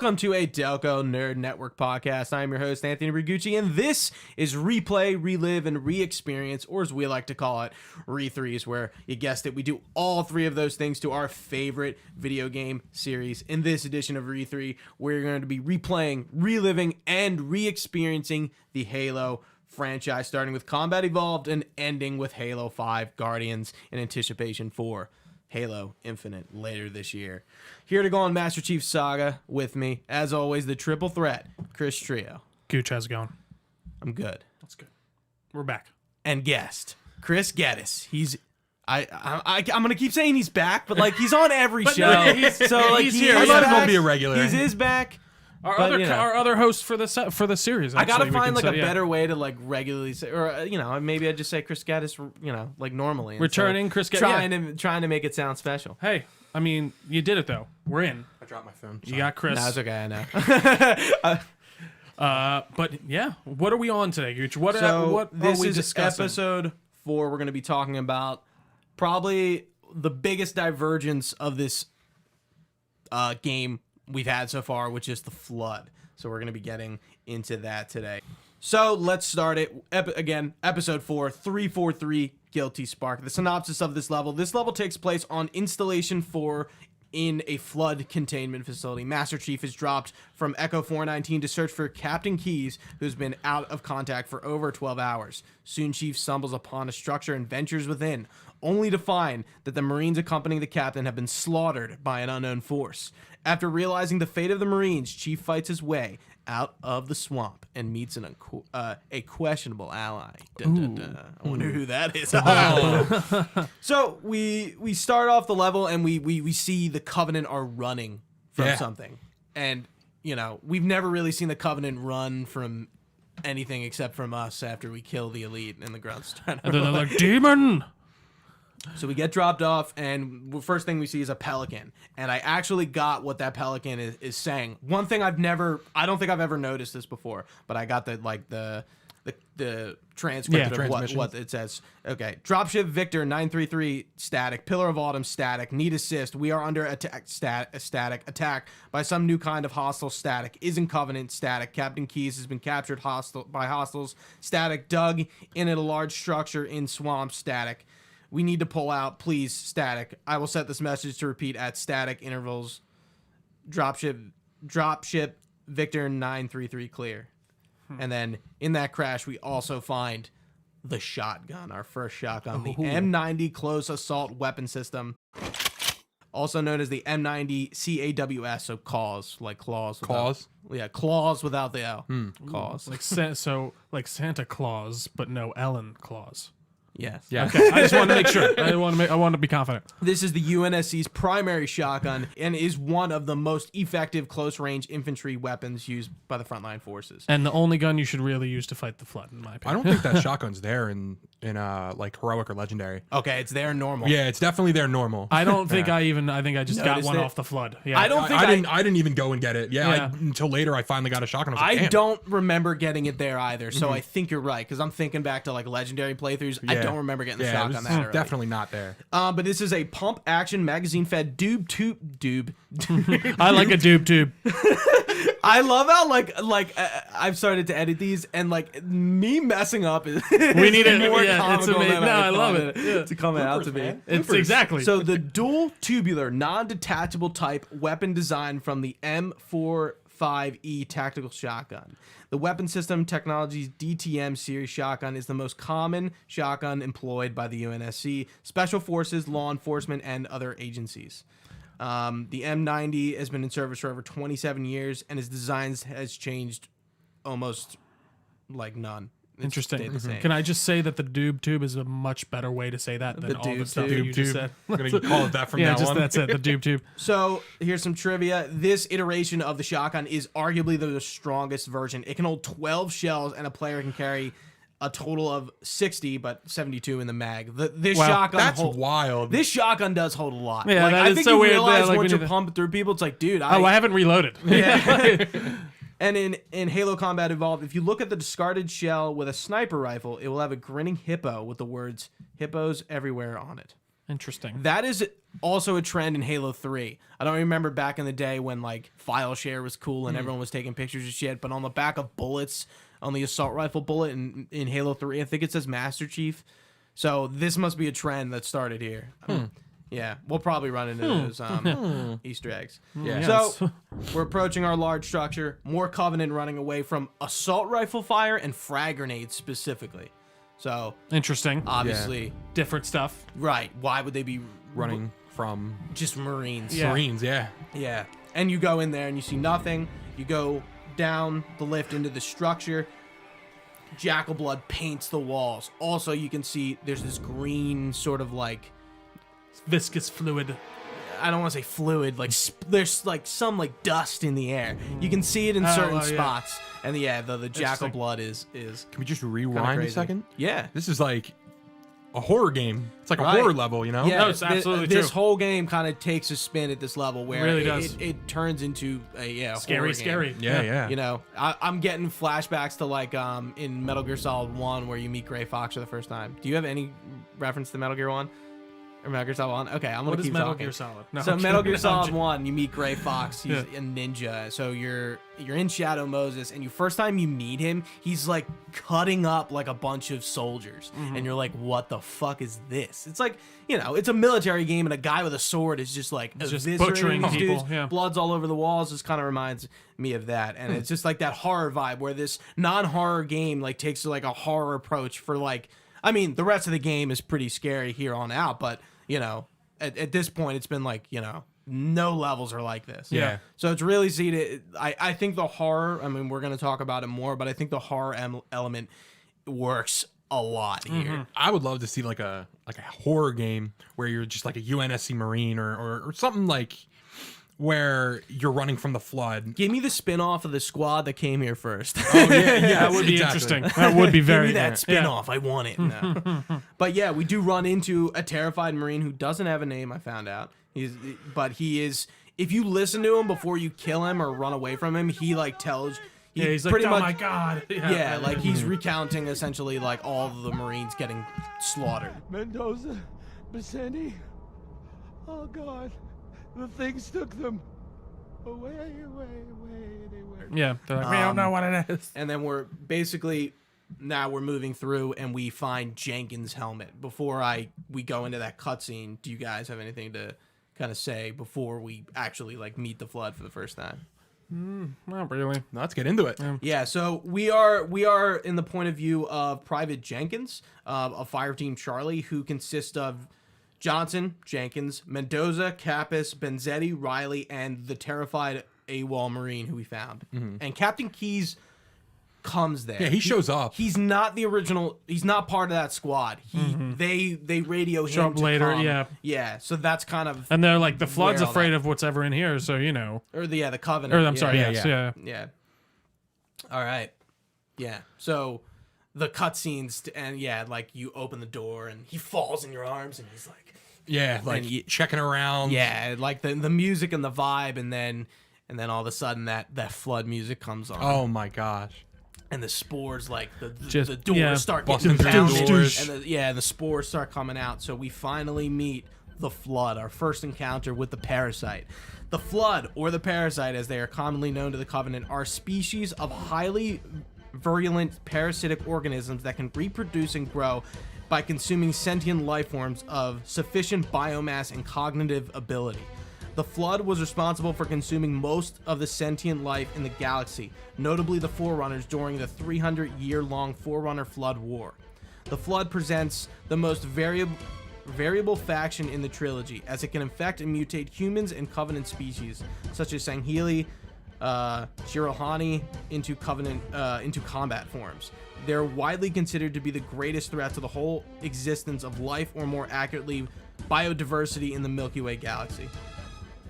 Welcome to a Delco Nerd Network podcast. I'm your host, Anthony Ragucci, and this is Replay, Relive, and Reexperience, or as we like to call it, Re3s, where, you guessed it, we do all three of those things to our favorite video game series. In this edition of Re3, we're going to be replaying, reliving, and re-experiencing the Halo franchise, starting with Combat Evolved and ending with Halo 5 Guardians in anticipation for Halo Infinite later this year. Here to go on Master Chief Saga with me, as always, the triple threat, Chris Trio. Gooch, how's it going? I'm good. That's good. We're back. And guest, Chris Geddes. He's I'm gonna keep saying he's back, but like he's on every show. No, he's here. He might as well be a regular. He is back. Our other host for the series. I gotta find like a better way to like regularly say, or maybe I just say Chris Geddes, like normally. Returning Chris Geddes. Trying to make it sound special. Hey, I mean, you did it though. We're in. I dropped my phone. You got Chris. No, it's okay. I know. But yeah, what are we on today, Gooch? What this are we is discussing? episode 4. We're going to be talking about probably the biggest divergence of this game we've had so far, which is the Flood. So we're going to be getting into that today. So let's start it. Again, episode 4, 343 Guilty Spark. The synopsis of this level. This level takes place on Installation 4 in a flood containment facility. Master Chief is dropped from Echo 419 to search for Captain Keyes, who's been out of contact for over 12 hours. Soon Chief stumbles upon a structure and ventures within, only to find that the Marines accompanying the captain have been slaughtered by an unknown force. After realizing the fate of the Marines, Chief fights his way out of the swamp and meets a questionable ally. Dun, dun, dun. I wonder who that is. So we start off the level and we see the Covenant are running from something. And, we've never really seen the Covenant run from anything except from us after we kill the Elite and the Grunts. And then they're like, demon! So we get dropped off, and the first thing we see is a pelican. And I actually got what that pelican is saying. One thing I don't think I've ever noticed this before, but I got the transcript of what it says. Okay. Dropship Victor 933 static. Pillar of Autumn static. Need assist. We are under attack static. Attack by some new kind of hostile static. Isn't Covenant static. Captain Keyes has been captured by hostiles static. Dug in a large structure in swamp static. We need to pull out, please, static. I will set this message to repeat at static intervals. Dropship Victor 933 clear. And then in that crash, we also find the shotgun, our first shotgun, the M90 close assault weapon system, also known as the M90 CAWS, so claws, like claws. Claws? Claws without the L. Claws. Like Santa Claus, but no Ellen Claus. Yes. Yeah. Okay. I just want to make sure. I want to be confident. This is the UNSC's primary shotgun and is one of the most effective close-range infantry weapons used by the frontline forces. And the only gun you should really use to fight the Flood, in my opinion. I don't think that shotgun's there in like heroic or legendary. Okay, it's there normal. Yeah, it's definitely there normal. I don't think I think I just got Noticed one it? off the Flood. Yeah. I don't think I didn't even go and get it. Until later I finally got a shotgun. I was like, damn. don't remember getting it there either, so I think you're right, because I'm thinking back to like legendary playthroughs. I don't remember getting the shotgun it was that early. definitely not there. But this is a pump action magazine fed doob. I like a doob tube. I love how I've started to edit these and like me messing up is We need it. more Yeah, it's comical amazing. than No, I love it. Yeah. to come out to be. It's exactly. So the dual tubular non-detachable type weapon design from the M45E tactical shotgun. The weapon system technology's DTM series shotgun is the most common shotgun employed by the UNSC, special forces, law enforcement, and other agencies. The M90 has been in service for over 27 years, and its design has changed almost like none. It's Interesting. stayed the same. Can I just say that the doob tube is a much better way to say that than The all the doob stuff tube. you just said? I'm going to call it that from now on. That's it. The doob tube. So here's some trivia. This iteration of the shotgun is arguably the strongest version. It can hold 12 shells, and a player can carry a total of 60, but 72 in the mag. This shotgun That's wild. This shotgun does hold a lot. Yeah, that I is think so you weird. realize Like, once when you're you- pumping through people, it's like, dude, I haven't reloaded. Yeah. And in Halo Combat Evolved, if you look at the discarded shell with a sniper rifle, it will have a grinning hippo with the words "hippos everywhere" on it. Interesting. That is also a trend in Halo 3. I don't remember back in the day when like file share was cool and everyone was taking pictures of shit, but on the back of bullets, on the assault rifle bullet in Halo 3, I think it says Master Chief. So this must be a trend that started here. Yeah, we'll probably run into those Easter eggs. Yeah. So we're approaching our large structure. More Covenant running away from assault rifle fire and frag grenades specifically. So Interesting. obviously, Different stuff. right? Why would they be Running from just Marines? Yeah. Marines, yeah. Yeah. And you go in there and you see nothing. You go down the lift into the structure. Jackal blood paints the walls. Also, you can see there's this green sort of like, Viscous fluid. I don't want to say fluid, like there's like some like dust in the air. You can see it in certain yeah. spots. And the jackal Interesting. blood is Can we just kinda rewind crazy. a second? Yeah. This is like a horror game. It's like a Right. horror level, you know? Yeah, No, it's absolutely this true. whole game kind of takes a spin at this level where Really it, does. it turns into a horror Scary, game. scary. Yeah. You know, I'm getting flashbacks to like in Metal Gear Solid 1 where you meet Gray Fox for the first time. Do you have any reference to Metal Gear 1? Or Metal Gear Solid 1? Okay, I'm What gonna is keep Metal talking. Gear Solid? No, So I'm Metal kidding. Gear No, I'm Solid kidding. 1, you meet Gray Fox. He's Yeah. a ninja. So you're in Shadow Moses, and first time you meet him, he's like cutting up like a bunch of soldiers, and you're like, what the fuck is this? It's like, you know, it's a military game, and a guy with a sword is just like just eviscerating butchering these people, dudes. yeah. Blood's all over the walls. This kind of reminds me of that, and it's just like that horror vibe where this non-horror game like takes like a horror approach for like, I mean, the rest of the game is pretty scary here on out, but you know. At this point, it's been like, you know, no levels are like this. Yeah. So it's really seated. I think the horror, I mean, we're going to talk about it more, but I think the horror element works a lot here. I would love to see like a horror game where you're just like a UNSC Marine or something like where you're running from the flood. Give me the spin-off of the squad that came here first. Oh yeah, That would be interesting. That would be very. Give me that yeah. spin-off. I want it. No. But yeah, we do run into a terrified Marine who doesn't have a name, I found out. But he is, if you listen to him before you kill him or run away from him, he like tells, Yeah, he's like, pretty oh much, my god. yeah, like he's recounting essentially like all of the Marines getting slaughtered. Mendoza, Basendi. Oh God, the things took them away. They went. Yeah, they're like, we don't know what it is. And then we're basically, now we're moving through and we find Jenkins' helmet. Before we go into that cutscene, do you guys have anything to kind of say before we actually like meet the Flood for the first time? Not really. Let's get into it. Yeah, so we are in the point of view of Private Jenkins, of Fire Team Charlie, who consists of Johnson, Jenkins, Mendoza, Kappas, Benzetti, Riley, and the terrified AWOL Marine who we found. And Captain Keyes comes there. Yeah, he shows up. He's not the original. He's not part of that squad. They radio Show him up to later, come. yeah. Yeah, so that's kind of And they're like, the flood's Where all afraid that- of what's ever in here, so you know. or the Covenant. Or I'm sorry, Yeah, yes, yeah. yeah. Yeah. All right. Yeah. So the cutscenes and like you open the door and he falls in your arms and he's like, Yeah, like checking around. yeah, like the music and the vibe, and then all of a sudden that flood music comes on. Oh my gosh. And the spores, like the Just- doors yeah. start Busting getting through pounded, doors. and the spores start coming out. So we finally meet the Flood, our first encounter with the Parasite. The Flood, or the Parasite, as they are commonly known to the Covenant, are species of highly virulent parasitic organisms that can reproduce and grow by consuming sentient life forms of sufficient biomass and cognitive ability. The Flood was responsible for consuming most of the sentient life in the galaxy, notably the Forerunners during the 300-year-long Forerunner Flood War. The Flood presents the most variable faction in the trilogy, as it can infect and mutate humans and Covenant species, such as Sangheili, Shirohani, into combat forms. They're widely considered to be the greatest threat to the whole existence of life, or more accurately, biodiversity in the Milky Way galaxy.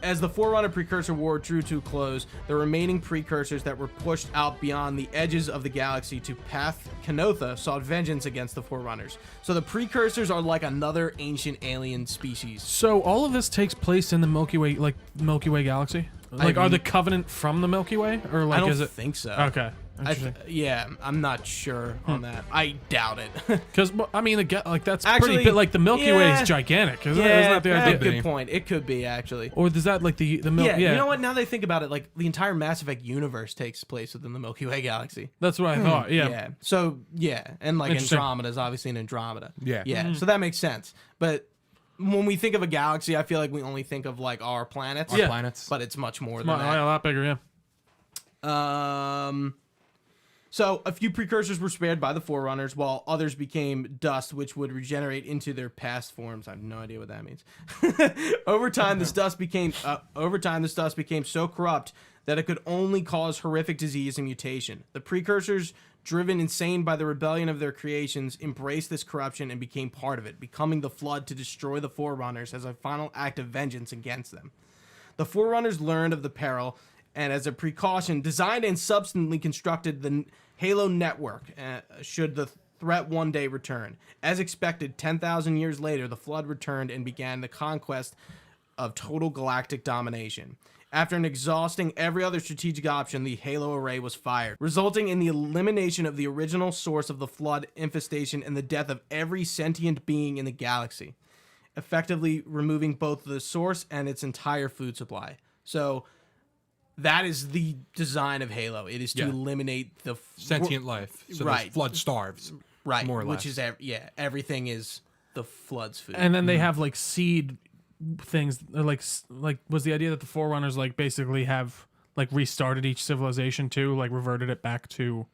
As the Forerunner Precursor War drew to a close, the remaining precursors that were pushed out beyond the edges of the galaxy to Path Canotha sought vengeance against the Forerunners. So the precursors are like another ancient alien species. So all of this takes place in the Milky Way, like Milky Way galaxy? Like, are mean- the Covenant from the Milky Way? Or like, I don't is it? think so. Okay. Yeah, I'm not sure on that. I doubt it. Because I mean, that's Actually, pretty big. Like the Milky Way yeah. is gigantic, isn't it? Yeah, Isn't that the idea? good point. It could be actually. Or does that like the Milky? Yeah, Yeah, you know what? Now that I think about it, like the entire Mass Effect universe takes place within the Milky Way galaxy. that's what I thought. Yeah. Yeah. So yeah, and like Interesting. Andromeda is obviously in Andromeda. Yeah. Yeah. So that makes sense. But when we think of a galaxy, I feel like we only think of like our planets. Our planets. But it's much more than A that. lot bigger. So a few precursors were spared by the Forerunners, while others became dust, which would regenerate into their past forms. I have no idea what that means. Over time, this dust became so corrupt that it could only cause horrific disease and mutation. The precursors, driven insane by the rebellion of their creations, embraced this corruption and became part of it, becoming the Flood to destroy the Forerunners as a final act of vengeance against them. The Forerunners learned of the peril, and as a precaution, designed and subsequently constructed the Halo network should the threat one day return. As expected, 10,000 years later, the Flood returned and began the conquest of total galactic domination. After exhausting every other strategic option, the Halo array was fired, resulting in the elimination of the original source of the Flood infestation and the death of every sentient being in the galaxy, effectively removing both the source and its entire food supply. So that is the design of Halo. It is to eliminate the Sentient life. So Right. the Flood starves. right, more or which less. is everything is the Flood's food. And then they have like seed things. Like was the idea that the Forerunners like basically have like restarted each civilization too, like reverted it back to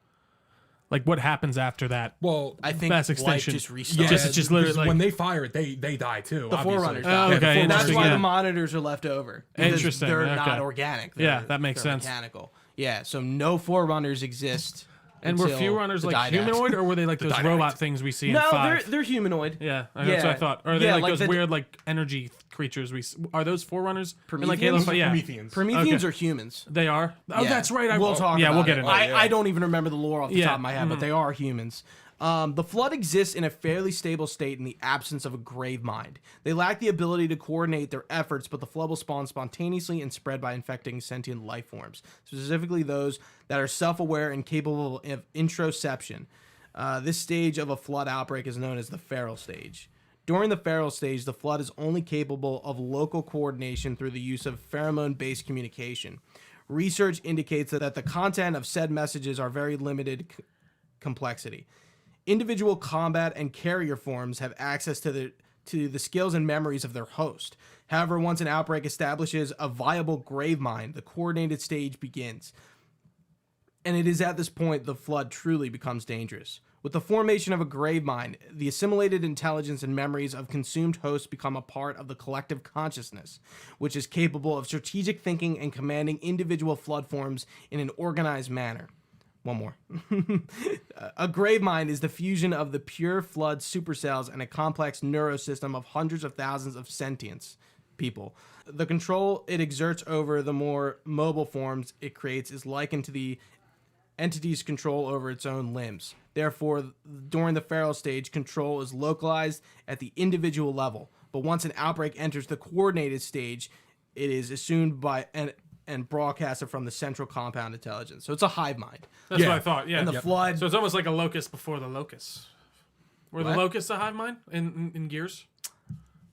like what happens after that? Well, I think mass life extinction. just yeah, restarts. It's just literally because like- when they fire it, they die too. The obviously. Forerunners Oh, die. okay, And that's interesting, why yeah. the monitors are left over. Because Interesting, They're okay. not organic. Yeah, that makes they're sense. Mechanical. Yeah, so no Forerunners exist. And were until Forerunners the like Didact. humanoid, or were they like those Didact. robot things we see in No, 5? they're humanoid. Yeah, that's what I thought. Or are they Yeah, like like those the- weird like energy creatures? Are those Forerunners? In, like Halo Prometheans? 5? Yeah, Prometheans. Prometheans Okay. are humans. they are. Oh, Yeah. that's right. We'll talk Yeah, about we'll get it. into it. I don't even remember the lore off the Yeah. top of my head, but they are humans. The Flood exists in a fairly stable state in the absence of a grave mind. They lack the ability to coordinate their efforts, but the Flood will spawn spontaneously and spread by infecting sentient life forms, specifically those that are self-aware and capable of introspection. This stage of a Flood outbreak is known as the feral stage. During the feral stage, the Flood is only capable of local coordination through the use of pheromone-based communication. Research indicates that the content of said messages are very limited complexity. Individual combat and carrier forms have access to the skills and memories of their host. However, once an outbreak establishes a viable grave mind, the coordinated stage begins. And it is at this point the Flood truly becomes dangerous. With the formation of a grave mind, the assimilated intelligence and memories of consumed hosts become a part of the collective consciousness, which is capable of strategic thinking and commanding individual Flood forms in an organized manner. One more. A grave mind is the fusion of the pure Flood supercells and a complex neurosystem of hundreds of thousands of sentients people. The control it exerts over the more mobile forms it creates is likened to the entity's control over its own limbs. Therefore, during the feral stage, control is localized at the individual level. But once an outbreak enters the coordinated stage, it is assumed by and broadcasted from the central compound intelligence. So it's a hive mind. That's Yeah. what I thought. Yeah, And the Flood. So it's almost like a locust before the locust. Were What? the locusts a hive mind in Gears?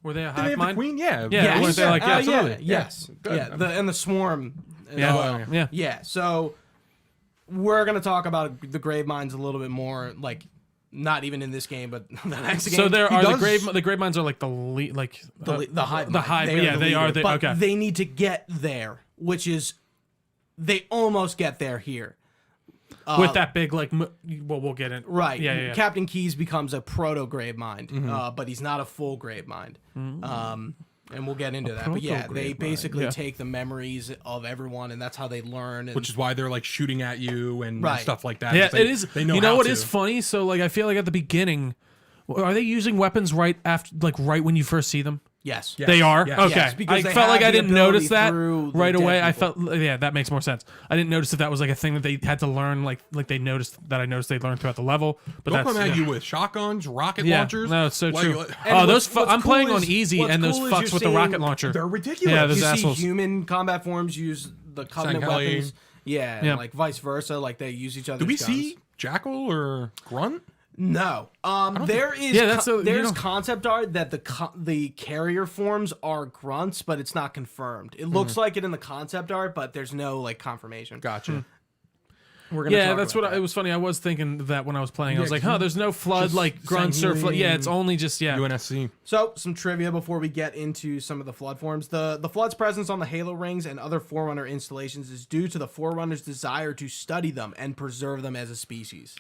Were they a Did they hive have the mind? queen? Yeah. Yeah, weren't they like yeah, absolutely? yes, Good. yeah. And the swarm. As Yeah, well. yeah. Yeah. So we're gonna talk about the grave minds a little bit more, like not even in this game, but the next game. So there are does- the grave minds are like the the hive. the mind. hive. They are Yeah, the they are. leader, but Okay. they need to get there, which is they almost get there here. With that big like well, we'll get in. Right. Yeah, yeah, yeah. Captain Keyes becomes a proto grave mind, but he's not a full grave mind. And we'll get into that. But yeah, they proto-grave mind. basically Yeah. take the memories of everyone, and that's how they learn. And Which is why they're like shooting at you and Right. stuff like that. Yeah, 'cause they- it is. They know you know how what to. is funny? So like, I feel like at the beginning, are they using weapons right after, like right when you first see them? yes. Yeah. They are. Yes. Okay. Yes, because I they felt like have I the didn't notice ability that through the right dead away. I people. felt yeah, that makes more sense. I didn't notice if that was like a thing that they had to learn, like they noticed that I noticed they learned throughout the level. But They'll that's come at yeah. you with shotguns, rocket Yeah, launchers. no, it's so Like, true. like- And Oh, those what's I'm cool playing on is- easy, what's and those cool is fucks you're with the rocket seeing- launcher. They're ridiculous. Yeah, those You assholes. see human combat forms use the covenant Sanghelli. weapons, Yeah, Yeah. and like vice versa. Like they use each other's Do we guns. see Jackal or Grunt? No. There is Yeah, that's a- you there's know- concept art that the carrier forms are grunts, but it's not confirmed. It looks like it in the concept art, but there's no like confirmation. Gotcha. We're gonna Yeah, talk that's about what that. it was funny. I was thinking that when I was playing. I was like, 'cause there's no flood just like grunts or flood. Yeah, it's only just UNSC. So, some trivia before we get into some of the Flood forms. The Flood's presence on the Halo rings and other Forerunner installations is due to the Forerunner's desire to study them and preserve them as a species.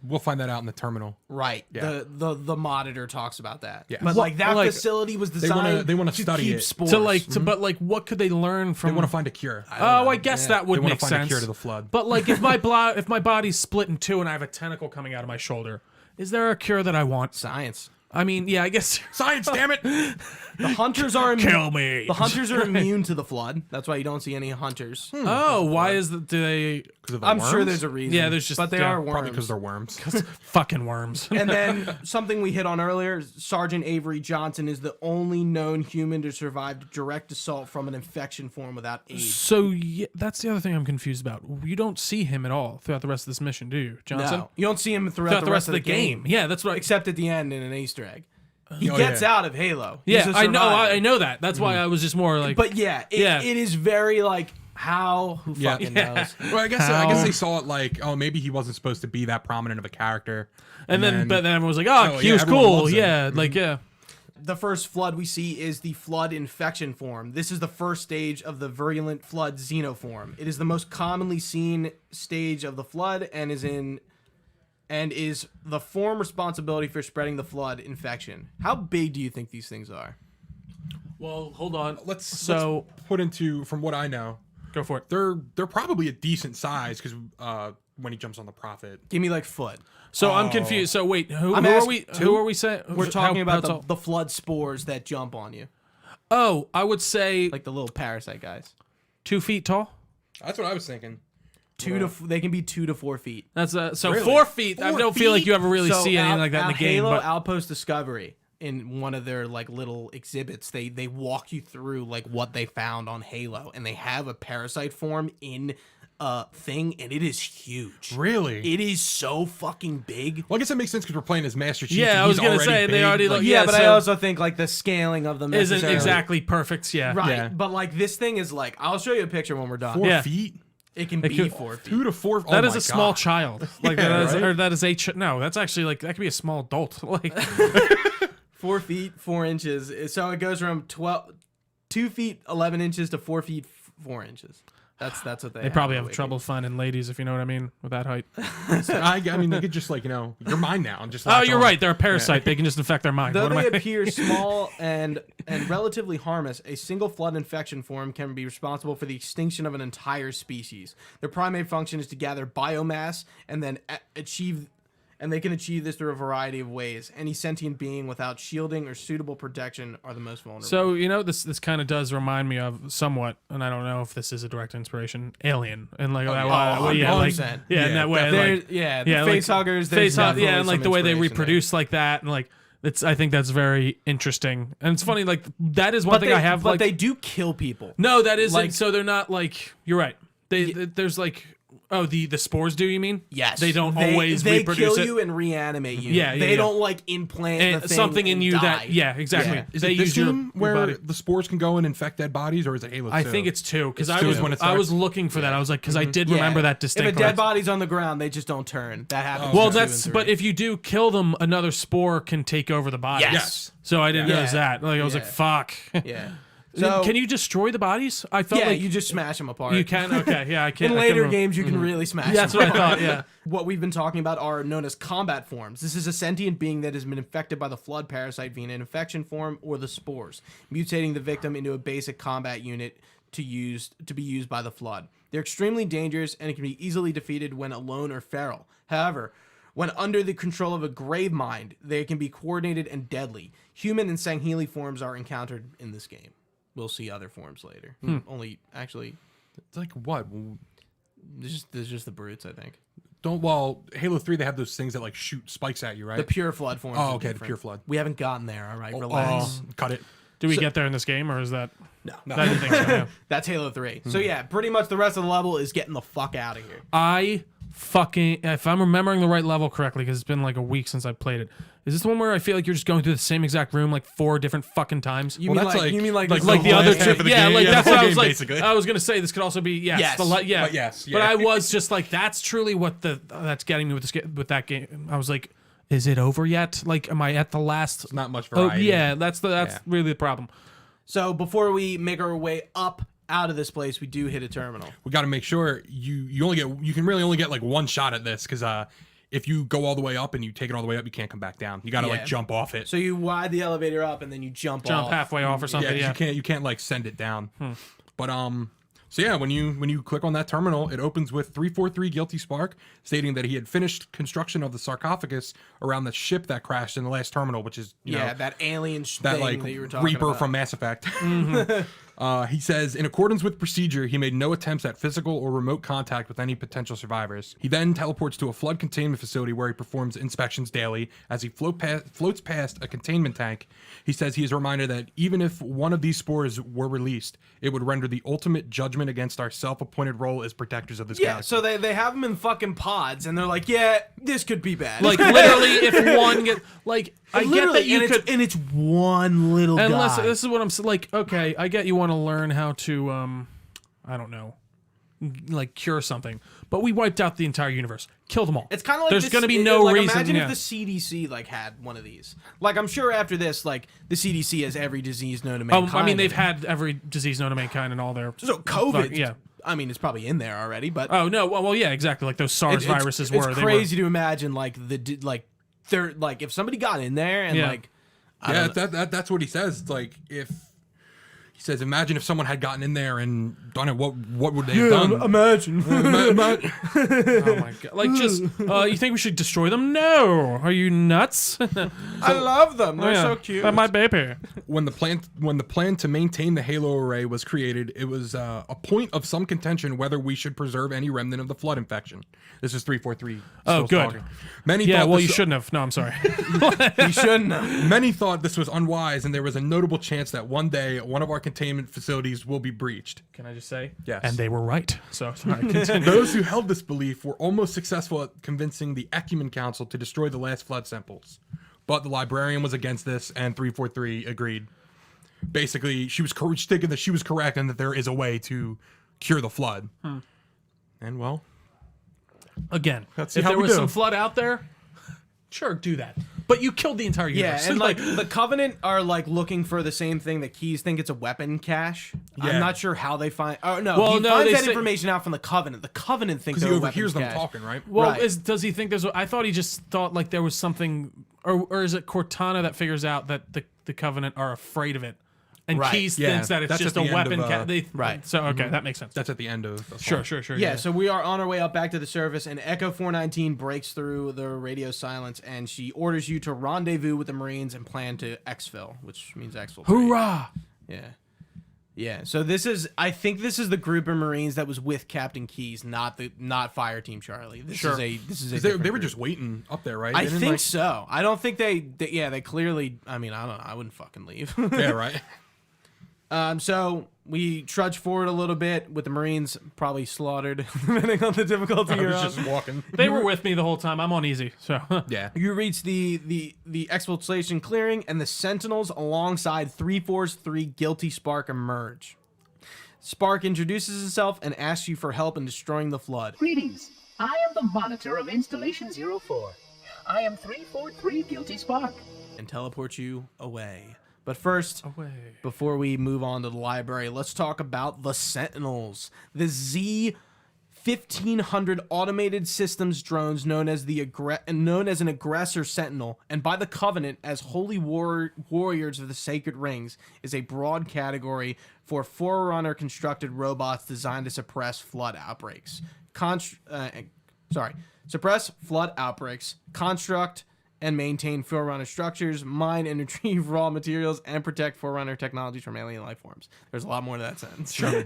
We'll find that out in the terminal. Right. Yeah. The monitor talks about that. Yeah. But What- like that like, facility was designed they wanna to study keep it. spores. to like to, but like what could they learn They from? want to find a cure. I guess that would They want make to find sense. a cure to the flood. But like if my body's split in two and I have a tentacle coming out of my shoulder, is there a cure that I want? Science. I mean, yeah, I guess. Science, damn it! The hunters are immune. Kill me. The hunters are immune to the Flood. That's why you don't see any hunters. Oh, why is that? Do they? 'Cause of the I'm sure worms? there's a reason. Yeah, there's just- but they yeah, are worms. Probably because they're worms. Fucking worms. And then something we hit on earlier, Sergeant Avery Johnson is the only known human to survive direct assault from an infection form without aid. So yeah, that's the other thing I'm confused about. You don't see him at all throughout the rest of this mission, do you, Johnson? No, you don't see him throughout Throughout the rest of the game. Yeah, that's what. except at the end in an Easter egg. He Oh, gets yeah. out of Halo. He's Yeah, a I know. survivor. I know that. That's why I was just more like. But yeah, it is very like how who Yeah. fucking Yeah. knows. Well, I guess they saw it like, oh, maybe he wasn't supposed to be that prominent of a character. and then, but then everyone was like, Oh, he yeah, was everyone cool. loves him. Yeah, like yeah. The first Flood we see is the Flood infection form. This is the first stage of the virulent Flood xenoform. It is the most commonly seen stage of the Flood and is the form responsibility for spreading the Flood infection. How big do you think these things are? Well, hold on. Let's So put into, from what I know, go for it. they're probably a decent size because when he jumps on the Prophet. Give me like foot. So I'm confused. So wait, who I'm are asking- we? two? Who are we saying? We're talking about how tall- the Flood spores that jump on you, Oh, I would say like the little parasite guys. 2 feet tall. That's what I was thinking. They can be 2 to 4 feet. That's so Really? 4 feet. I 4 don't feel like you ever really So see anything out- like that in the out game. Halo But Outpost Discovery, in one of their like little exhibits, they walk you through like what they found on Halo, and they have a parasite form in a thing, and it is huge. Really? It is so fucking big. Well, I guess that makes sense because we're playing as Master Chief. Yeah, and I was he's gonna already say, they big. already look- Yeah, yeah, but I so- also think like the scaling of them isn't necessarily- exactly perfect. Yeah. right. Yeah. But like this thing is like, I'll show you a picture when we're done. 4 Yeah. feet? It can It be could- 4 feet. 2 to 4. That oh is my a small God. child. Like Yeah, that is, right? or that is no. That's actually like that could be a small adult. Like 4 feet 4 inches. So it goes from 2 feet 11 inches to 4 feet 4 inches. That's what they probably on have Wiki. trouble finding ladies, if you know what I mean, with that height. I mean, they could just like, you're mine now. And just Oh, latch you're on. right. They're a parasite. They can just infect their mind. Though What am they I- appear small and relatively harmless, a single Flood infection form can be responsible for the extinction of an entire species. Their primary function is to gather biomass and then they can achieve this through a variety of ways. Any sentient being without shielding or suitable protection are the most vulnerable. So this kind of does remind me of somewhat, and I don't know if this is a direct inspiration, Alien, and like that way, yeah, like 100%. yeah, in that way, There's, like, yeah, the yeah, face like, huggers, face hug, definitely yeah, and like some the way they inspiration there. reproduce like that, and like I think that's very interesting, and it's funny, like that is one But thing they, I have, but like they do kill people. no, that isn't. like- So they're not like you're right. There's like the spores do you mean? Yes, they don't they, always they reproduce kill it. you and reanimate you. Yeah, yeah, they yeah. don't like implant And the thing something in and you die. that yeah, exactly. Yeah. Is they it this use your game where body. the spores can go and infect dead bodies, or is it Halo 2? I think it's 2 because It's I 2 was is when it I was starts? looking for that. I was like because I did Yeah. remember that If distinctly. a dead body's on the ground, they just don't turn. That happens. Well, in 2 that's and but 3. if you do kill them, another spore can take over the body. Yes. So I didn't Yeah. realize that. Like I was like, Yeah. fuck. yeah. So Can you destroy the bodies? I felt yeah, like you just smash them apart. you can. Okay, yeah, I can. In I later can, games, you can really smash. Yeah, that's them what I apart. thought. Yeah. What we've been talking about are known as combat forms. This is a sentient being that has been infected by the Flood parasite via an infection form or the spores, mutating the victim into a basic combat unit to be used by the Flood. They're extremely dangerous and it can be easily defeated when alone or feral. However, when under the control of a grave mind, they can be coordinated and deadly. Human and Sangheili forms are encountered in this game. We'll see other forms later. Only actually, It's like what? there's just the brutes, I think. Halo 3 they have those things that like shoot spikes at you, right? The pure Flood forms. Oh, are okay, the different. pure Flood. We haven't gotten there. All right, relax. Cut it. Do we get there in this game, or is that? No. I didn't think so. Yeah. That's Halo 3. So yeah, pretty much the rest of the level is getting the fuck out of here. If I'm remembering the right level correctly, because it's been like a week since I played it. Is this the one where I feel like you're just going through the same exact room like 4 different fucking times? You mean like the other two? Yeah, like Yeah, that's the what whole I was game, like. basically. I was gonna say this could also be Yes. But yes, yeah. But I was just like, that's truly what that's getting me with that game. I was like, is it over yet? Like, am I at the last? It's not much Oh variety. yeah, that's really the problem. So before we make our way up out of this place, we do hit a terminal. We got to make sure you can really only get like one shot at this, because if you go all the way up and you take it all the way up, you can't come back down. You got to Yeah. like jump off it. So you ride the elevator up and then you jump off. Halfway off or something. Yeah, 'cause Yeah. you can't like send it down. But so yeah, when you click on that terminal, it opens with 343 Guilty Spark stating that he had finished construction of the sarcophagus around the ship that crashed in the last terminal, which is that alien that thing like that you were talking Reaper about. from Mass Effect. He says, in accordance with procedure, he made no attempts at physical or remote contact with any potential survivors. He then teleports to a flood containment facility where he performs inspections daily. As he floats past a containment tank, he says he is reminded that even if one of these spores were released, it would render the ultimate judgment against our self-appointed role as protectors of this Yeah, galaxy. so they have them in fucking pods, and they're like, yeah, this could be bad. Like literally, if one get like, I get Literally, that you and could. it's one little Unless guy. this is what I'm like. Okay, I get you want to learn how to I don't know, like cure something, but we wiped out the entire universe, killed them all. It's kind of like there's going to be no like, reason. Imagine yeah. if the CDC like had one of these. Like I'm sure after this, like the CDC has every disease known to mankind. I mean, they've in it. had every disease known to mankind and all their. So COVID. Yeah. I mean, it's probably in there already, but Oh no! Well, yeah, exactly. Like those SARS viruses were. It's They were- crazy to imagine they're like if somebody got in there and Yeah. like. Yeah, that's what he says. It's like if he says, imagine if someone had gotten in there and done it. What would they have done? Imagine. Oh my god! Like, just you think we should destroy them? No, are you nuts? I love them. They're Yeah. so cute. They're my baby. When the plan to maintain the Halo array was created, it was a point of some contention whether we should preserve any remnant of the flood infection. This is 343. Oh, still good. talking. Many Yeah. thought Well, this- you shouldn't have. No, I'm sorry. You shouldn't have. Many thought this was unwise, and there was a notable chance that one day one of our containment facilities will be breached. Can I just say? Yes. And they were right. So sorry. Continue. Those who held this belief were almost successful at convincing the Ecumen Council to destroy the last flood samples. But the librarian was against this, and 343 agreed. Basically, she was thinking that she was correct and that there is a way to cure the flood. And well, Again, Let's see if how there we was do. some flood out there, sure, do that. But you killed the entire Yeah, universe. and like the Covenant are like looking for the same thing that Keys think it's a weapon cache. Yeah. I'm not sure how they find. Oh no, Well, he no, finds they that say- information out from the Covenant. The Covenant think because they're he a overhears them weapons cache. talking, right? well, right. does he think there's? I thought he just thought like there was something, or is it Cortana that figures out that the Covenant are afraid of it, and Right. Keys Yeah, thinks that it's that's just at a the end weapon. of, Right. So okay, that makes sense. That's at the end of Sure. Yeah, so we are on our way up back to the surface, and Echo 419 breaks through the radio silence, and she orders you to rendezvous with the Marines and plan to exfil, which means exfiltrate. Hoorah! Yeah. So I think this is the group of Marines that was with Captain Keys, not Fire Team Charlie. This is a They different were group. just waiting up there, right? I They didn't, think like- so. I don't think they clearly. I mean, I don't know. I wouldn't fucking leave. Yeah, right. So we trudge forward a little bit with the Marines probably slaughtered, depending on the difficulty I you're was on. just walking. They were with me the whole time. I'm on easy. So Yeah. You reach the exfiltration clearing, and the Sentinels alongside 343 Guilty Spark emerge. Spark introduces himself and asks you for help in destroying the flood. Greetings. I am the monitor of Installation 04. I am 343 Guilty Spark. And teleports you away. But first, away. before we move on to the library, let's talk about the Sentinels. The Z-1500 automated systems drones known as an aggressor sentinel, and by the Covenant as holy warriors of the sacred rings, is a broad category for Forerunner constructed robots designed to suppress flood outbreaks. Suppress flood outbreaks, construct and maintain Forerunner structures, mine and retrieve raw materials, and protect Forerunner technologies from alien life forms. There's a lot more to that sentence. Sure.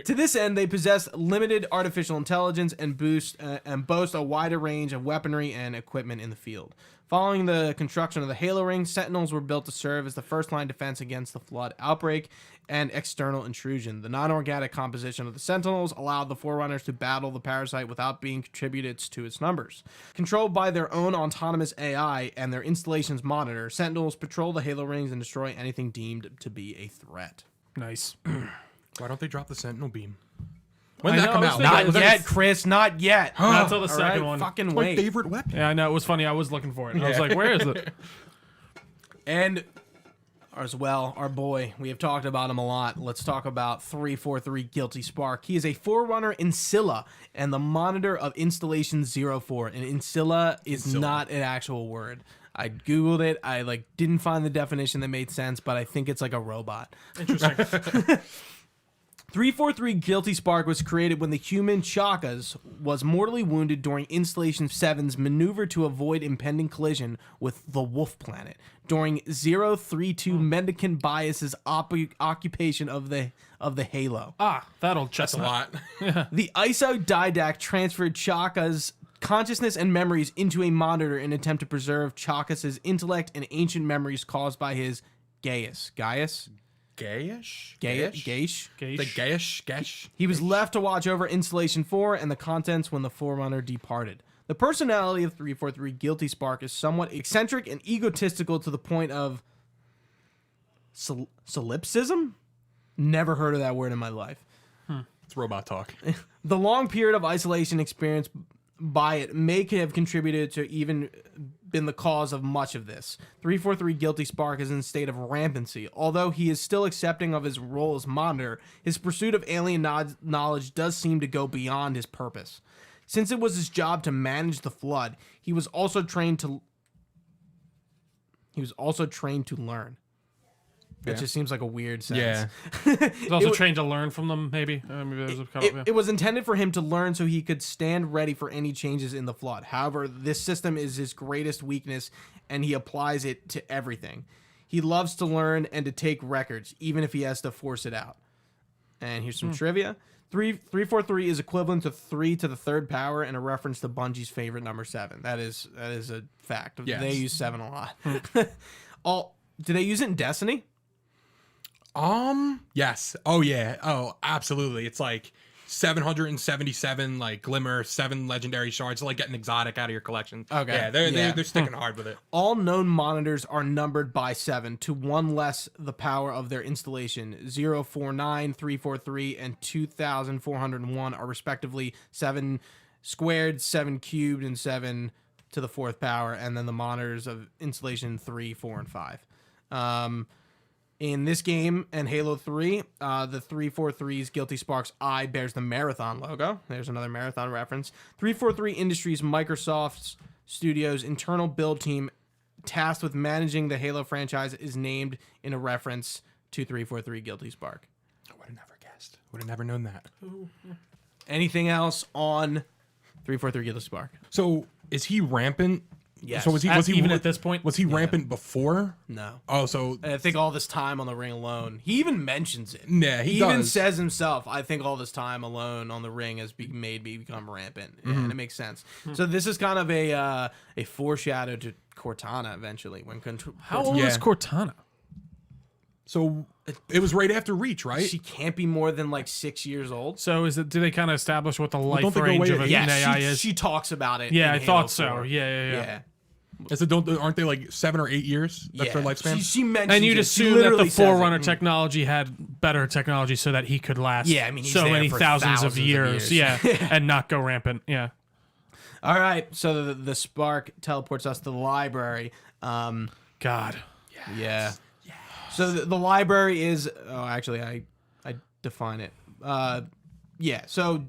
To this end, they possess limited artificial intelligence and boast a wider range of weaponry and equipment in the field. Following the construction of the Halo Ring, Sentinels were built to serve as the first-line defense against the Flood outbreak and external intrusion. The non-organic composition of the Sentinels allowed the Forerunners to battle the parasite without being contributed to its numbers. Controlled by their own autonomous AI and their installation's monitor, Sentinels patrol the Halo Rings and destroy anything deemed to be a threat. Nice. Why don't they drop the Sentinel beam? When I did that know, come I was out? thinking- Not yet, Chris. Not yet. Not until the All second right, one. Fucking My wait. favorite weapon. Yeah, I know. It was funny. I was looking for it. I was like, where is it? And as well, our boy, we have talked about him a lot. Let's talk about 343 Guilty Spark. He is a Forerunner Insilla and the monitor of Installation 04. And Insilla is not an actual word. I googled it. I didn't find the definition that made sense, but I think it's like a robot. Interesting. 343 Guilty Spark was created when the human Chakas was mortally wounded during Installation 7's maneuver to avoid impending collision with the Wolf Planet during 032 Mendicant Bias's occupation of the Halo. That'll That's chestnut. a lot. The ISO Didac transferred Chaka's consciousness and memories into a monitor in an attempt to preserve Chakas's intellect and ancient memories caused by his Gaius. Gayish? Gaish. The gayish? He was left to watch over Installation 4 and the contents when the Forerunner departed. The personality of 343 Guilty Spark is somewhat eccentric and egotistical to the point of solipsism? Never heard of that word in my life. It's robot talk. The long period of isolation experienced by it may have contributed to even been the cause of much of this. 343 Guilty Spark is in a state of rampancy. Although he is still accepting of his role as monitor, his pursuit of alien knowledge does seem to go beyond his purpose. Since it was his job to manage the Flood, he was also trained to learn. That just seems like a weird sentence. Yeah. He's also trained to learn from them, maybe. Maybe there's a couple, It was intended for him to learn so he could stand ready for any changes in the Flood. However, this system is his greatest weakness, and he applies it to everything. He loves to learn and to take records, even if he has to force it out. And here's some trivia. 343 is equivalent to 3 to the third power and a reference to Bungie's favorite number 7. That is a fact. Yes. They use 7 a lot. Do they use it in Destiny? Yes. Oh yeah. Oh, absolutely. It's like 777 like glimmer, 7 legendary shards, like getting exotic out of your collection. Okay. Yeah, they're sticking hard with it. All known monitors are numbered by 7 to 1 less the power of their installation. 049, 343, and 2401 are respectively 7 squared, 7 cubed, and 7 to the 4th power, and then the monitors of installation 3, 4, and 5. In this game and Halo 3, the 343's Guilty Spark's eye bears the Marathon logo. There's another Marathon reference. 343 Industries, Microsoft Studios' internal build team tasked with managing the Halo franchise is named in a reference to 343 Guilty Spark. I would have never guessed. Would have never known that. Anything else on 343 Guilty Spark? So is he rampant? Yes. So was he Even at this point? Was he rampant before? No. Oh, so I think all this time on the ring alone. He even mentions it. Yeah, he even does. says himself, I think all this time alone on the ring has made me become rampant. Yeah, and it makes sense. So this is kind of a foreshadow to Cortana eventually. How old Yeah. is Cortana? so it was right after Reach, right? She can't be more than like 6 years old. So do they kind of establish what the life don't they go range way- of an Yeah, AI she, is? she talks about it. Yeah, in I thought Halo so. 4. Yeah. Is it, aren't they like 7 or 8 years? That's their lifespan. She mentions And you'd it. She assume that the literally says it. Forerunner technology had better technology so that he could last Yeah, I mean, he's so there many for thousands of thousands of years. years. Yeah, and not go rampant. Yeah. All right, so the spark teleports us to the library. God. Yeah. So the library is. Oh, actually, I define it. Yeah. So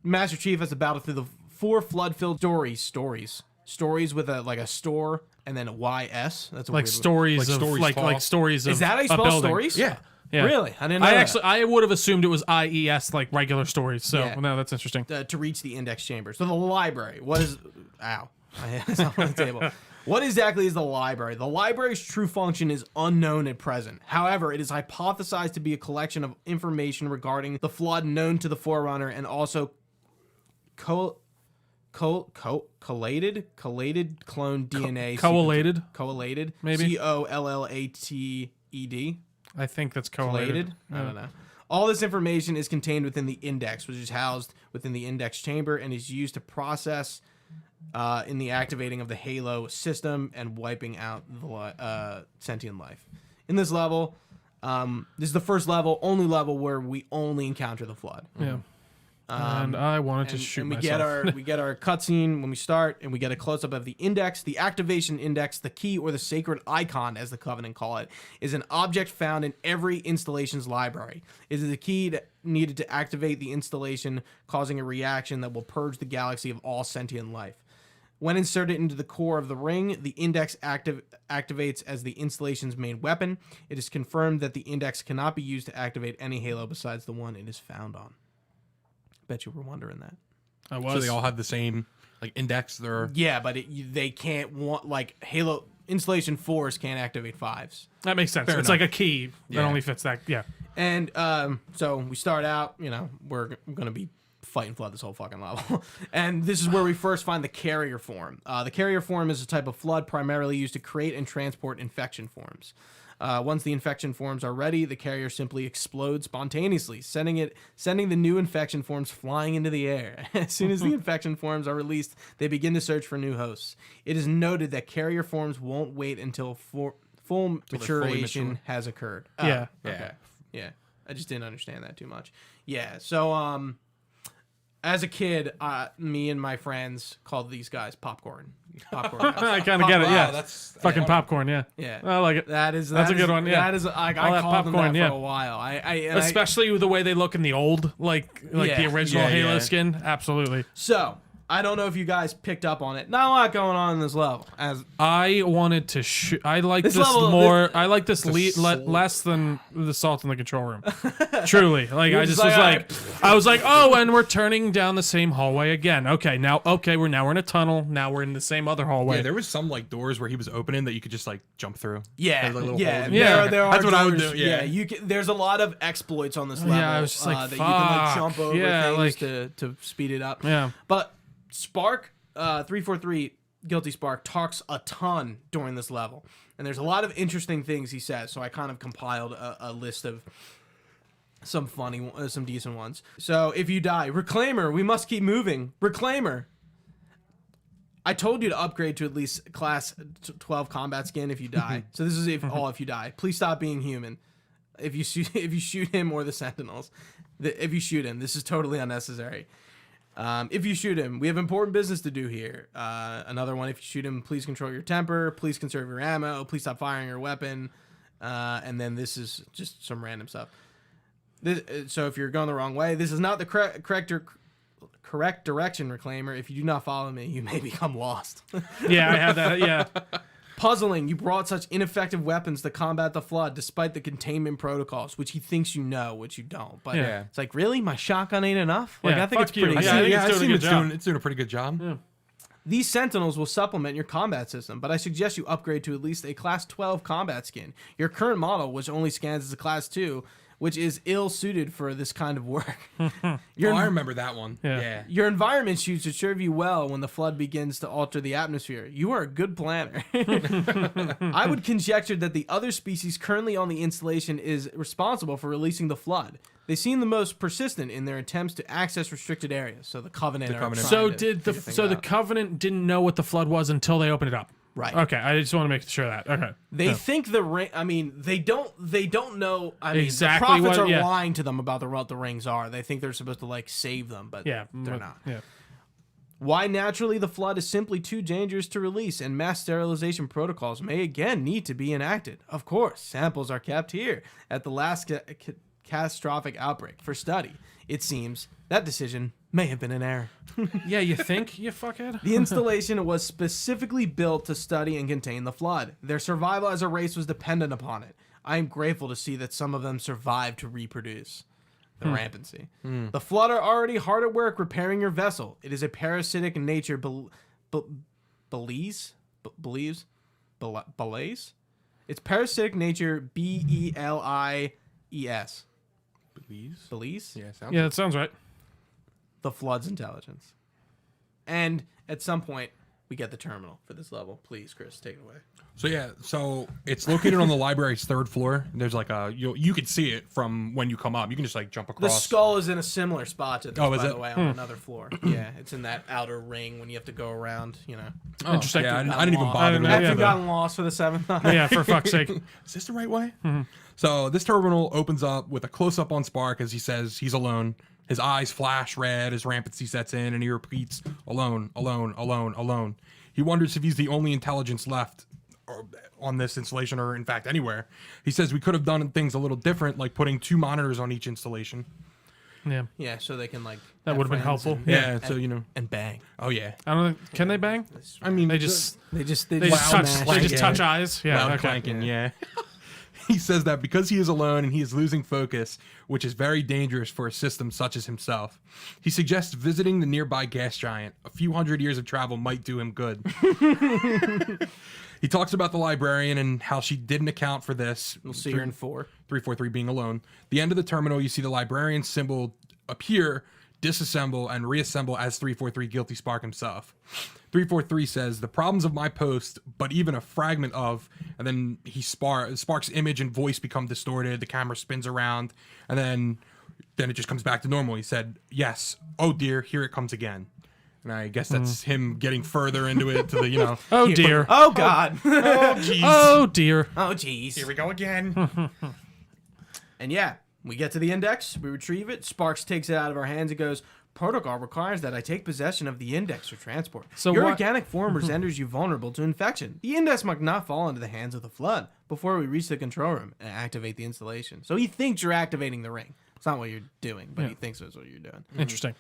Master Chief has to battle through the 4 flood-filled stories with a store and then a YS. That's a Like weird stories Like of stories like tall. stories of Is that how you a spell building. stories? Yeah. Yeah. Really? I didn't know that. I would have assumed it was IES like regular stories. So Yeah. no, that's interesting. To reach the index chamber. So the library. What is? Ow. It's not on the table. What exactly is the library? The library's true function is unknown at present. However, it is hypothesized to be a collection of information regarding the flood known to the Forerunner and also collated clone DNA. Collated? Maybe? Collated. I think that's collated. I don't know. All this information is contained within the index, which is housed within the index chamber and is used to process in the activating of the Halo system and wiping out the sentient life. In this level, this is the first level, only level where we only encounter the flood. Yeah. And I wanted to shoot myself. We get our cutscene when we start, and we get a close up of the index. The activation index, the key or the sacred icon, as the Covenant call it, is an object found in every installation's library. It is the key needed to activate the installation, causing a reaction that will purge the galaxy of all sentient life. When inserted into the core of the ring, the index activates as the installation's main weapon. It is confirmed that the index cannot be used to activate any Halo besides the one it is found on. Bet you were wondering that. I was. So they all have the same index. Yeah, but they can't Halo installation 4s can't activate 5s. That makes sense. It's like a key that only fits that. Yeah. And so we start out. We're gonna be fighting flood this whole fucking level, and this is where we first find the carrier form. The carrier form is a type of flood primarily used to create and transport infection forms. Once the infection forms are ready, the carrier simply explodes spontaneously, sending the new infection forms flying into the air. As soon as the infection forms are released, they begin to search for new hosts. It is noted that carrier forms won't wait until full maturation has occurred. Yeah. Okay. Yeah. I just didn't understand that too much. Yeah. So, as a kid, me and my friends called these guys popcorn. I kind of get it. Yeah, that's fucking popcorn. Yeah, yeah. I like it. That's a good one. Yeah, that is. I that called them popcorn, that yeah. for a while. Especially the way they look in the old, like the original Halo skin. Absolutely. So I don't know if you guys picked up on it. Not a lot going on in this level. I wanted to shoot. I like this level, more. I like this less than the assault in the control room. Truly, I was like, oh, and we're turning down the same hallway again. Okay, we're in a tunnel. Now we're in the same other hallway. Yeah, there was some doors where he was opening that you could just jump through. Yeah, There are That's what I would do. Yeah, there's a lot of exploits on this level. I was just like, that you can jump over things like, to speed it up. Yeah, but Spark 343 Guilty Spark talks a ton during this level, and there's a lot of interesting things he says. So I kind of compiled a list of some decent ones. So if you die, Reclaimer, we must keep moving. Reclaimer, I told you to upgrade to at least class 12 combat skin if you die. So this is if you die. Please stop being human. If you shoot him or the Sentinels, if you shoot him, this is totally unnecessary. If you shoot him, we have important business to do here. Another one, if you shoot him, please control your temper, please conserve your ammo, please stop firing your weapon. And then this is just some random stuff. So if you're going the wrong way, this is not the correct direction, Reclaimer. If you do not follow me, you may become lost. Yeah, I had that. Yeah. Puzzling, you brought such ineffective weapons to combat the flood despite the containment protocols, which he thinks you know, which you don't. But it's like, really? My shotgun ain't enough? I think it's pretty good. It's doing a pretty good job. Yeah. These Sentinels will supplement your combat system, but I suggest you upgrade to at least a Class 12 combat skin. Your current model, which only scans as a Class 2, which is ill-suited for this kind of work. I remember that one. Yeah. Your environment shoots should serve you well when the flood begins to alter the atmosphere. You are a good planner. I would conjecture that the other species currently on the installation is responsible for releasing the flood. They seem the most persistent in their attempts to access restricted areas. So the Covenant. The Covenant didn't know what the flood was until they opened it up. Right. Okay. I just want to make sure that. Okay. They think the ring. I mean, they don't know. I mean, exactly the prophets are lying to them about what the rings are. They think they're supposed to save them, but they're not. Yeah. Why naturally the flood is simply too dangerous to release, and mass sterilization protocols may again need to be enacted. Of course, samples are kept here at the last catastrophic outbreak for study. It seems that decision may have been an error. Yeah, you think, you fuckhead? The installation was specifically built to study and contain the flood. Their survival as a race was dependent upon it. I am grateful to see that some of them survived to reproduce. The rampancy. The flood are already hard at work repairing your vessel. It is a parasitic nature Belize. Its parasitic nature, Belies. Belize? Yeah, sounds Yeah, that sounds right. The Flood's intelligence. And at some point, we get the terminal for this level. Please, Chris, take it away. So it's located on the library's 3rd floor. There's like you can see it from when you come up. You can just like jump The across. skull is in a similar spot to this, Oh, is by it? the way, on another floor. Yeah, it's in that outer ring when you have to go around, Interesting. Yeah, I didn't even bother. I didn't know. to Have look you at gotten lost for the 7th time? Yeah, for fuck's sake. Is this the right way? So this terminal opens up with a close-up on Spark as he says he's alone. His eyes flash red as rampancy sets in, and he repeats, alone, alone, alone, alone. He wonders if he's the only intelligence left on this installation, or in fact anywhere. He says we could have done things a little different, like putting 2 monitors on each installation. Yeah. Yeah, so they can like. That would have been helpful. Yeah, and, so and bang. Oh yeah. I don't know. Can they bang? I mean, They just They just touch. smash They it. just touch eyes. Yeah. loud Okay. clanking. Yeah. He says that because he is alone and he is losing focus, which is very dangerous for a system such as himself. He suggests visiting the nearby gas giant. A few hundred years of travel might do him good. He talks about the librarian and how she didn't account for this. We'll see her in 4. 343 being alone. The end of the terminal, you see the librarian symbol appear, disassemble, and reassemble as 343 Guilty Spark himself. 343 says, the problems of my post, but even a fragment of, and then Spark's image and voice become distorted, the camera spins around, and then it just comes back to normal. He said, yes, oh dear, here it comes again. And I guess that's him getting further into it to the, Oh dear. Oh God. Oh dear. Oh jeez. Here we go again. And yeah, we get to the index, we retrieve it, Sparks takes it out of our hands and goes, protocol requires that I take possession of the index for transport. So your what- organic form renders you vulnerable to infection. The index must not fall into the hands of the Flood before we reach the control room and activate the installation. So he thinks you're activating the ring. It's not what you're doing, but he thinks that's what you're doing. Interesting.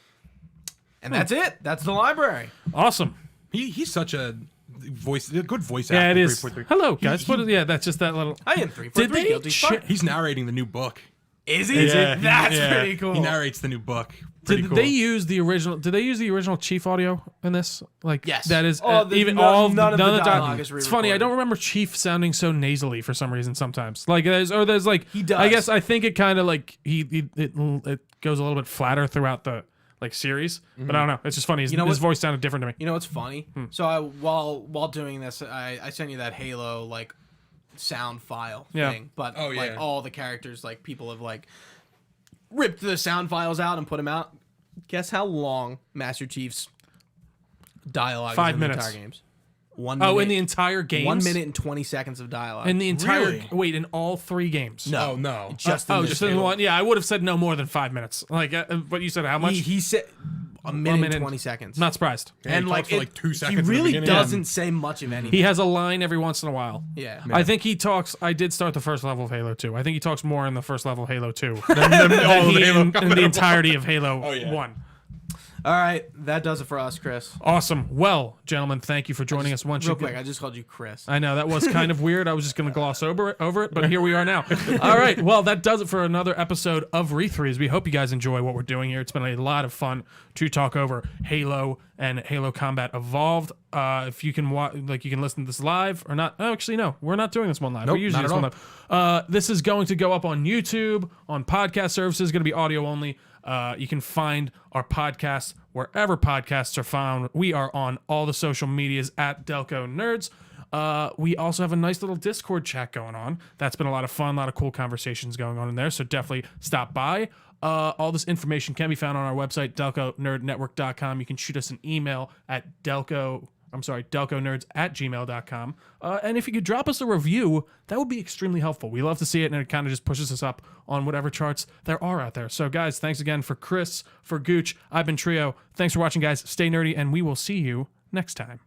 And that's it. That's the library. Awesome. He's such a good voice Yeah, actor. it is. 343. Hello, guys. Yeah, that's just that little. I am 343 Did they Guilty Spark. He's narrating the new book. Is he? That's pretty cool. He narrates the new book. Did Pretty cool. they use the original? Did they use the original Chief audio in this? Like, Yes. that is Oh, the- even none- all none of the di- dialogue is It's funny. I re-recorded. don't remember Chief sounding so nasally for some reason. Sometimes, like there's like He does. I guess I think it kind of like it goes a little bit flatter throughout the series, but I don't know. It's just funny. His know what? voice sounded different to me. You know what's funny? So while doing this, I sent you that Halo like sound file Yeah. thing, but Oh, yeah. like all the characters, like people have like ripped the sound files out and put them out. Guess how long Master Chief's dialogue 5 is in minutes. the entire games? 1 minute. Oh, in the entire game. 1 minute and 20 seconds of dialogue. In the entire Really? wait, in all 3 games. no, Oh, no. just in this just in Halo. one. Yeah, I would have said no more than 5 minutes. Like, but you said how much? He said a minute, minute. and 20 seconds. Not surprised. Yeah, and he like talks for like 2 seconds. he at the really beginning. doesn't say much of anything. He has a line every once in a while. yeah. I think he talks. I did start the first level of Halo 2. I think he talks more in the first level of Halo 2 than all of he Halo in the entirety of Halo yeah. 1. All right, that does it for us, Chris. Awesome. Well, gentlemen, thank you for joining us once Real again. quick, I just called you Chris. I know that was kind of weird. I was just going to gloss over it, but here we are now. All right. Well, that does it for another episode of Re3s. We hope you guys enjoy what we're doing here. It's been a lot of fun to talk over Halo and Halo Combat Evolved. If you can you can listen to this live or not. Oh, actually, no, we're not doing this one live. Nope, We're usually not this at one live. This is going to go up on YouTube, on podcast services. Going to be audio only. You can find our podcasts wherever podcasts are found. We are on all the social medias at Delco Nerds. We also have a nice little Discord chat going on. That's been a lot of fun, a lot of cool conversations going on in there. So definitely stop by. All this information can be found on our website, DelcoNerdNetwork.com. You can shoot us an email at DelcoNerds@gmail.com. And if you could drop us a review, that would be extremely helpful. We love to see it, and it kind of just pushes us up on whatever charts there are out there. So, guys, thanks again for Chris, for Gooch. I've been Trio. Thanks for watching, guys. Stay nerdy, and we will see you next time.